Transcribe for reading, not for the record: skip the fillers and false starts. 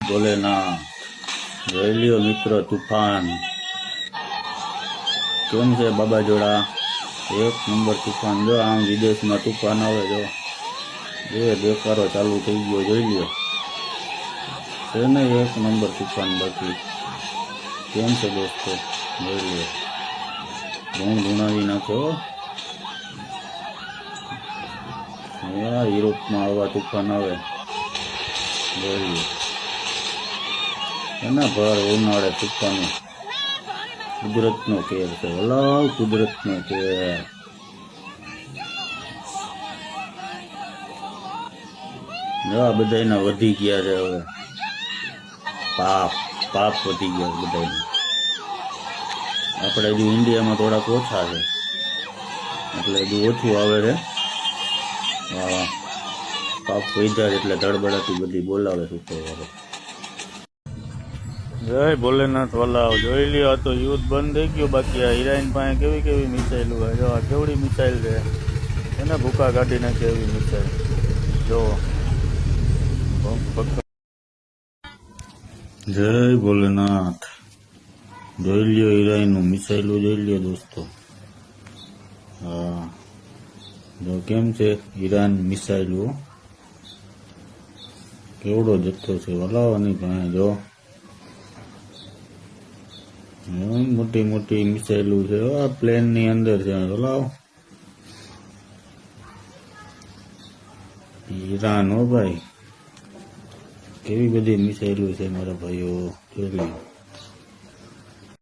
ભોલેનાથ જોઈ લ્યો મિત્રો તુફાન કેમ છે બાબા જોડા એક નંબર તુફાન જો આમ વિદેશમાં તુફાન આવે જો એ બેકારો ચાલુ થઈ ગયો જોઈ લ્યો છે ને એક નંબર તુફાન બાકી કેમ છે દોસ્તો જોઈ લ્યો ધૂણ ધૂણાવી નાખ્યો યુરોપમાં આવા તુફાન આવે જોઈ લ્યો એના ભર ઉનાળે તુફાનો કુદરતનો કેર છે હલાવ કુદરતનો કેર આ બધાના વધી ગયા છે હવે પાપ વધી ગયા બધાને આપણે હજુ ઇન્ડિયામાં થોડાક ઓછા છે એટલે હજુ ઓછું આવે છે પાપ વધ્યા એટલે ધડબડાટી બધી બોલાવે છે ઉપર જય ભોલેનાથ વાલાવ જોઈ લ્યો તો યુદ્ધ બંધ થઈ ગયું બાકી આ ઈરાન પાસે કેવી મિસાઇલો હોય જો આ કેવડી મિસાઇલ છે એને ભૂકા કાઢી નાખે એવી મિસાઇલ જો જય ભોલેનાથ જોઈ લ્યો ઈરાનનું મિસાઇલો જોઈ લ્યો દોસ્તો હા જો કેમ છે ઈરાન મિસાઇલો કેવડો જથ્થો છે વલાવાની પાસે જો મોટી મોટી મિસાઇલો છે આ પ્લેન ની અંદર છે હલાવ ઈરાન હો ભાઈ કેવી બધી મિસાઇલો છે મારા ભાઈઓ જોઈ લો